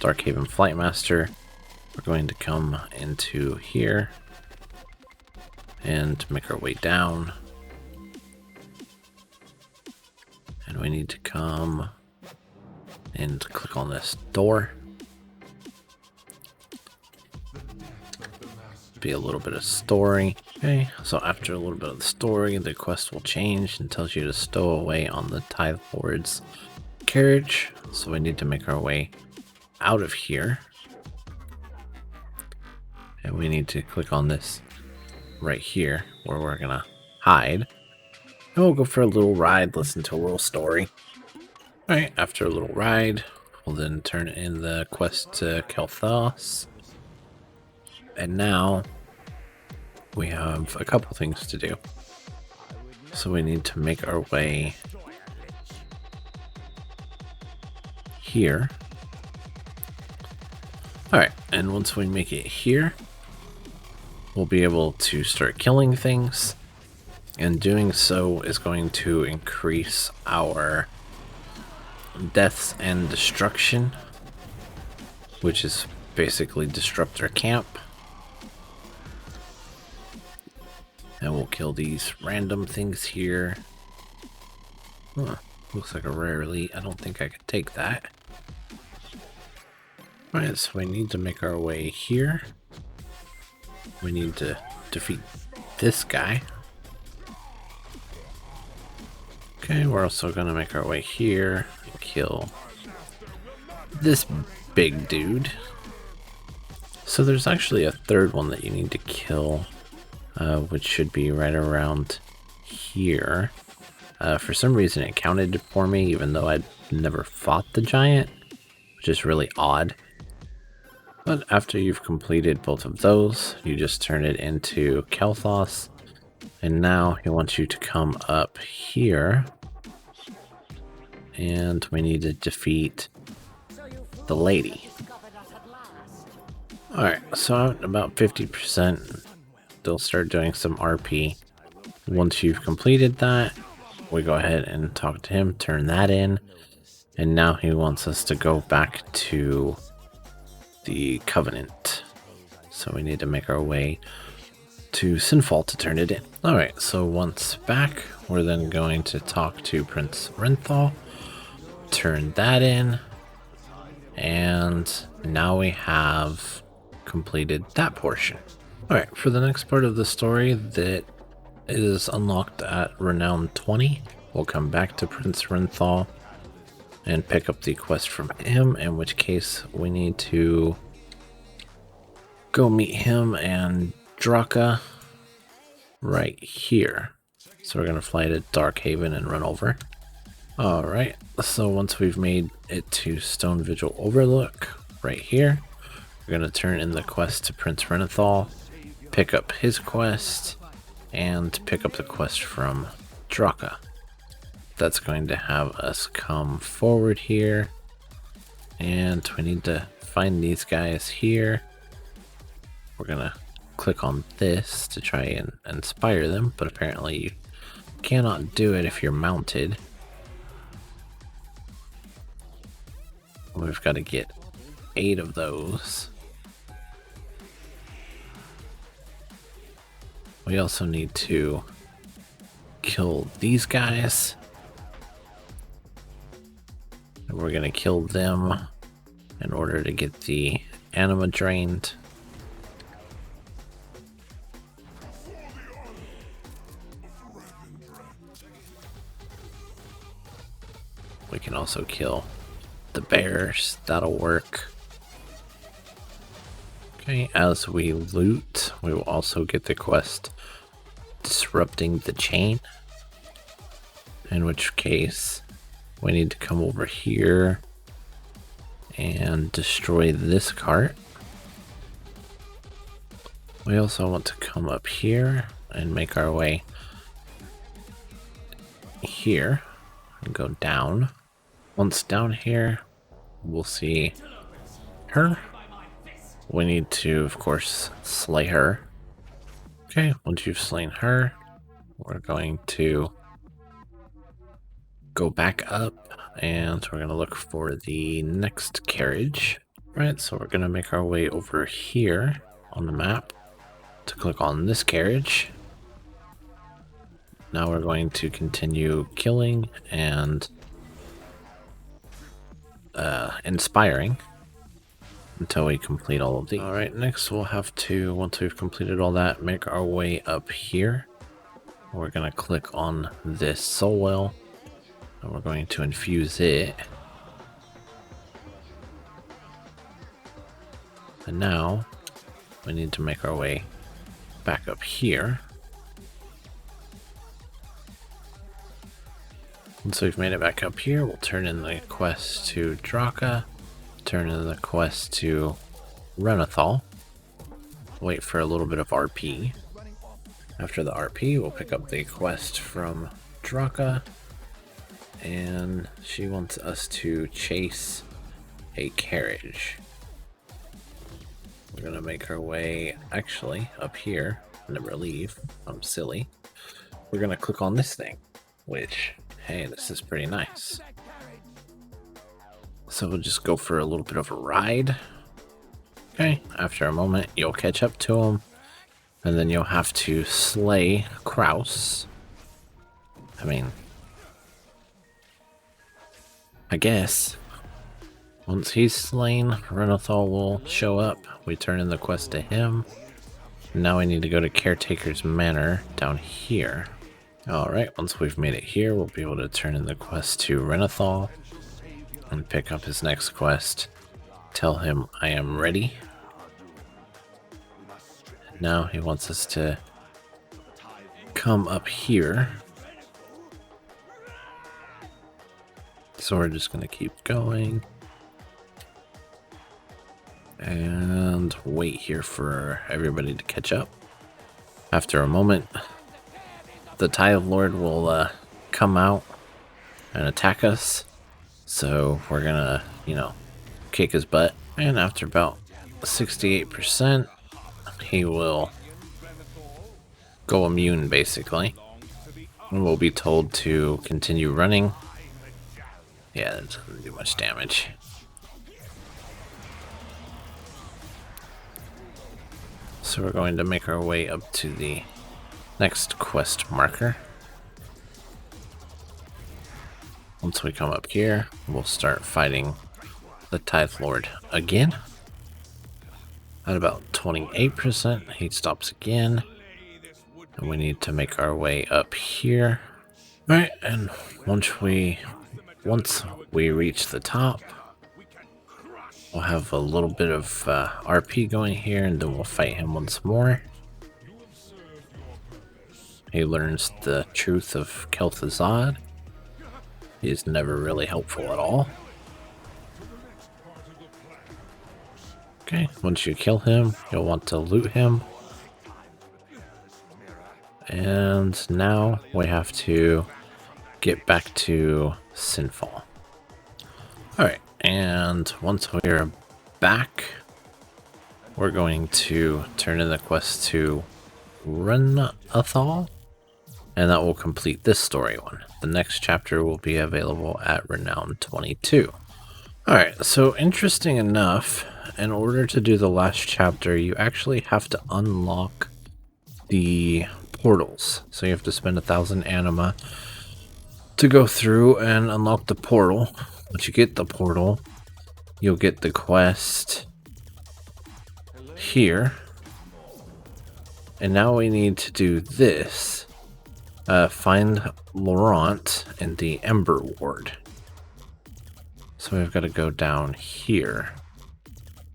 Darkhaven Flightmaster, we're going to come into here and make our way down. And we need to come and click on this door. Be a little bit of story. Okay, so after a little bit of the story, the quest will change and tells you to stow away on the Tithe Lord's carriage. So we need to make our way out of here. And we need to click on this right here where we're gonna hide. And we'll go for a little ride, listen to a little story. Alright, after a little ride, we'll then turn in the quest to kael'thas. And now we have a couple things to do. So we need to make our way here And once we make it here, we'll be able to start killing things. And doing so is going to increase our deaths and destruction, which is basically disrupt our camp. And we'll kill these random things here. Huh, looks like a rare elite. I don't think I could take that. Alright, so we need to make our way here. We need to defeat this guy. Okay, we're also going to make our way here and kill this big dude. So there's actually a third one that you need to kill, which should be right around here. For some reason it counted for me, even though I'd never fought the giant, which is really odd. But after you've completed both of those, you just turn it into kael'thas. And now he wants you to come up here. And we need to defeat the lady. Alright, so at about 50%, they'll start doing some RP. Once you've completed that, we go ahead and talk to him, turn that in. And now he wants us to go back to the Covenant. So we need to make our way to Sinfall to turn it in. Alright, so once back, we're then going to talk to Prince Revendreth, turn that in, and now we have completed that portion. Alright, for the next part of the story that is unlocked at Renown 20, we'll come back to Prince Revendreth and pick up the quest from him, in which case we need to go meet him and Draka right here. So we're going to fly to Darkhaven and run over. Alright, so once we've made it to Stonevigil Overlook right here, we're going to turn in the quest to Prince Revendreth, pick up his quest, and pick up the quest from Draka. That's going to have us come forward here, and we need to find these guys here. We're gonna click on this to try and inspire them, but apparently you cannot do it if you're mounted. We've got to get 8 of those. We also need to kill these guys. And we're going to kill them in order to get the anima drained. We can also kill the bears. That'll work. Okay, as we loot, we will also get the quest Disrupting the Chain. In which case, we need to come over here and destroy this cart. We also want to come up here and make our way here and go down. Once down here, we'll see her. We need to, of course, slay her. Okay, once you've slain her, we're going to go back up and we're going to look for the next carriage. Right, so we're going to make our way over here on the map to click on this carriage. Now we're going to continue killing and inspiring until we complete all of these. Alright, next we'll have to, once we've completed all that, make our way up here. We're going to click on this soul well and we're going to infuse it. And now we need to make our way back up here. Once we've made it back up here, we'll turn in the quest to Draka, turn in the quest to Revendreth, wait for a little bit of RP. After the RP, we'll pick up the quest from Draka, and she wants us to chase a carriage. We're gonna make our way actually up here. Never leave. I'm silly. We're gonna click on this thing, which, hey, this is pretty nice. So we'll just go for a little bit of a ride. Okay, after a moment, you'll catch up to him, and then you'll have to slay Kraus. I mean, I guess. Once he's slain, Revendreth will show up. We turn in the quest to him. Now we need to go to Caretaker's Manor down here. Alright, once we've made it here, we'll be able to turn in the quest to Revendreth and pick up his next quest. Tell him I am ready. Now he wants us to come up here. So we're just going to keep going. And wait here for everybody to catch up. After a moment, the Tithe Lord will come out and attack us. So we're gonna, kick his butt. And after about 68%, he will go immune, basically. And we'll be told to continue running. Yeah, that doesn't do much damage. So we're going to make our way up to the next quest marker. Once we come up here, we'll start fighting the Tithe Lord again. At about 28%, he stops again. And we need to make our way up here. Alright, and once we reach the top, we'll have a little bit of RP going here, and then we'll fight him once more. He learns the truth of kael'thas. He is never really helpful at all. Okay, once you kill him, you'll want to loot him. And now we have to get back to Sinfall. Alright, and once we're back, we're going to turn in the quest to Revendreth, and that will complete this story one. The next chapter will be available at Renown 22. Alright, so interesting enough, in order to do the last chapter, you actually have to unlock the portals. So you have to spend 1,000 anima to go through and unlock the portal. Once you get the portal, you'll get the quest here. And now we need to do this. Find Laurent in the Ember Ward. So we've got to go down here.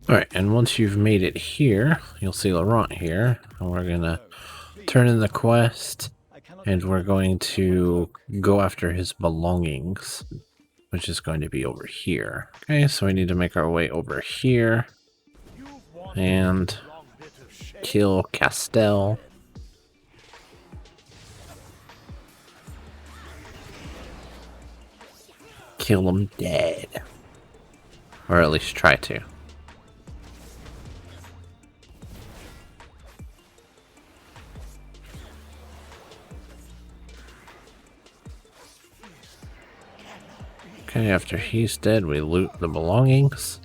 Alright, and once you've made it here, you'll see Laurent here. And we're going to turn in the quest. And we're going to go after his belongings, which is going to be over here. Okay, so we need to make our way over here. And kill Castell. Kill him dead. Or at least try to. Okay, after he's dead, we loot the belongings.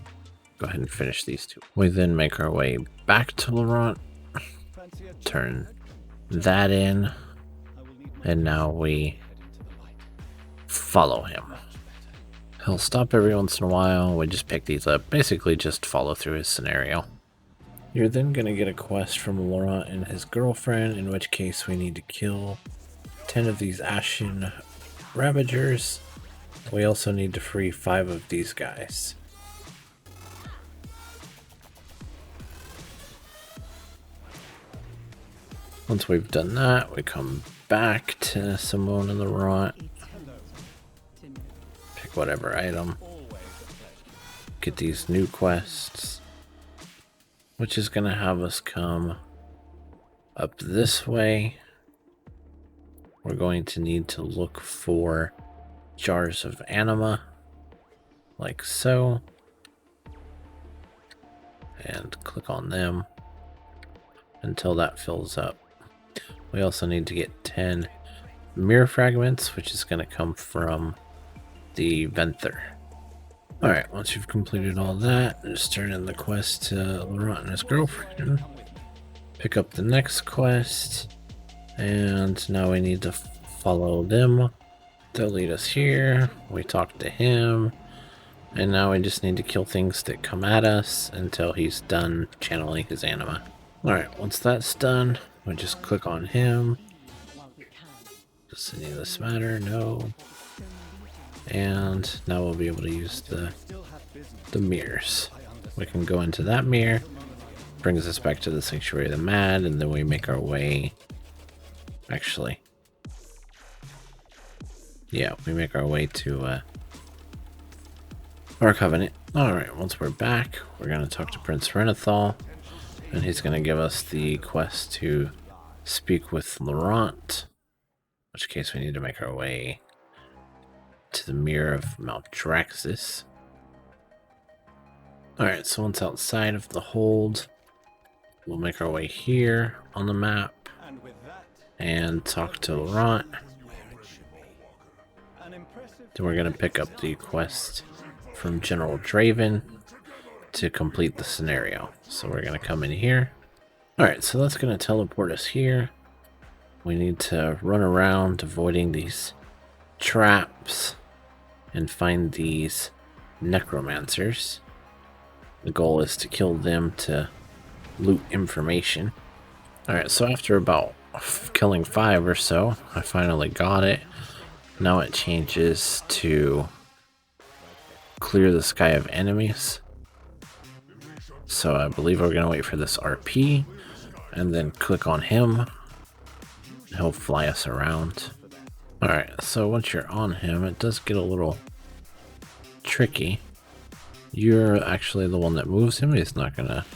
Go ahead and finish these two. We then make our way back to Laurent. Turn that in. And now we follow him. He'll stop every once in a while. We just pick these up. Basically just follow through his scenario. You're then going to get a quest from Laurent and his girlfriend, in which case we need to kill 10 of these Ashen Ravagers. We also need to free 5 of these guys. Once we've done that, we come back to Simone and Laurent. Pick whatever item. Get these new quests, which is going to have us come up this way. We're going to need to look for jars of anima, like so. and click on them until that fills up. We also need to get 10 mirror fragments, which is going to come from the Venthyr. Alright, once you've completed all that, just turn in the quest to Laurent and his girlfriend. Pick up the next quest, and now we need to follow them. They'll lead us here. We talk to him, and now we just need to kill things that come at us until he's done channeling his anima. Alright, once that's done, we just click on him. Does any of this matter? No. And now we'll be able to use the mirrors. We can go into that mirror, brings us back to the Sanctuary of the Mad, and then we make our way. Actually, yeah, we make our way to our covenant. Alright, once we're back, we're going to talk to Prince Revendreth, and he's going to give us the quest to speak with Laurent, in which case we need to make our way to the Mirror of Maldraxxus. Alright, so once outside of the hold, we'll make our way here on the map and talk to Laurent. Then we're going to pick up the quest from General Draven to complete the scenario. So we're going to come in here. Alright, so that's going to teleport us here. We need to run around avoiding these traps and find these necromancers. The goal is to kill them to loot information. Alright, so after about killing 5 or so, I finally got it. Now it changes to clear the sky of enemies. So I believe we're going to wait for this RP and then click on him. He'll fly us around. Alright, so once you're on him, it does get a little tricky. You're actually the one that moves him. He's not gonna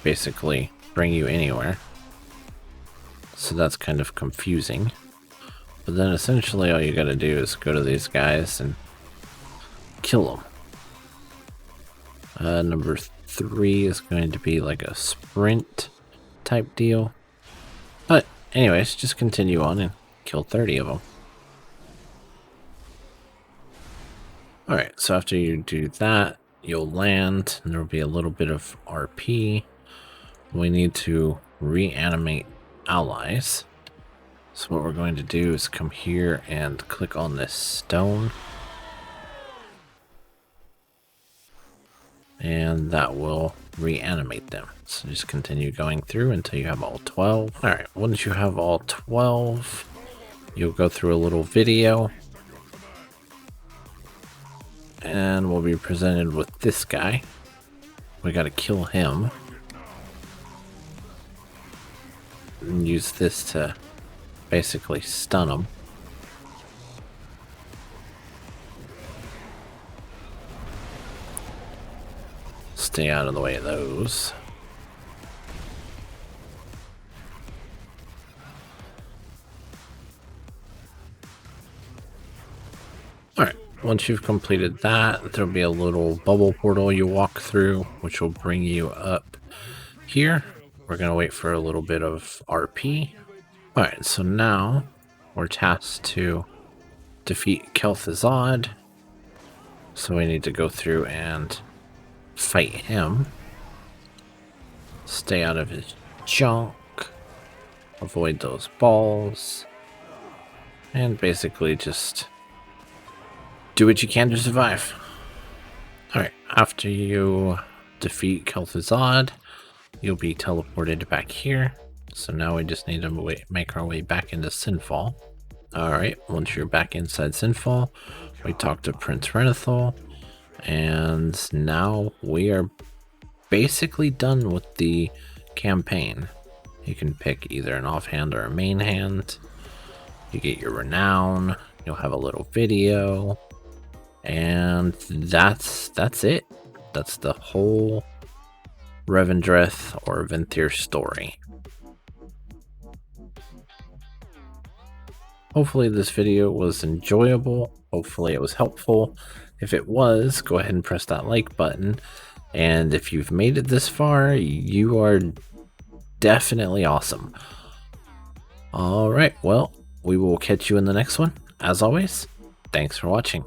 basically bring you anywhere. So that's kind of confusing. But then essentially all you gotta do is go to these guys and kill them. Number 3 is going to be like a sprint type deal. But anyways, just continue on and kill 30 of them. Alright, so after you do that, you'll land, and there will be a little bit of RP. We need to reanimate allies. So what we're going to do is come here and click on this stone. And that will reanimate them. So just continue going through until you have all 12. Alright, once you have all 12, you'll go through a little video. And we'll be presented with this guy. We gotta kill him. And use this to basically stun him. Stay out of the way of those. Alright, once you've completed that, there'll be a little bubble portal you walk through, which will bring you up here. We're going to wait for a little bit of RP. Alright, so now we're tasked to defeat kael'thas. So we need to go through and fight him. Stay out of his junk. Avoid those balls. And basically just do what you can to survive. Alright, after you defeat kael'thas, you'll be teleported back here. So now we just need to make our way back into Sinfall. Alright, once you're back inside Sinfall, we talk to Prince Revendreth, and now we are basically done with the campaign. You can pick either an offhand or a main hand. You get your renown, you'll have a little video, and that's it. That's the whole Revendreth or Venthyr story. Hopefully this video was enjoyable. Hopefully it was helpful. If it was, go ahead and press that like button. And if you've made it this far, you are definitely awesome. Alright, well, we will catch you in the next one. As always, thanks for watching.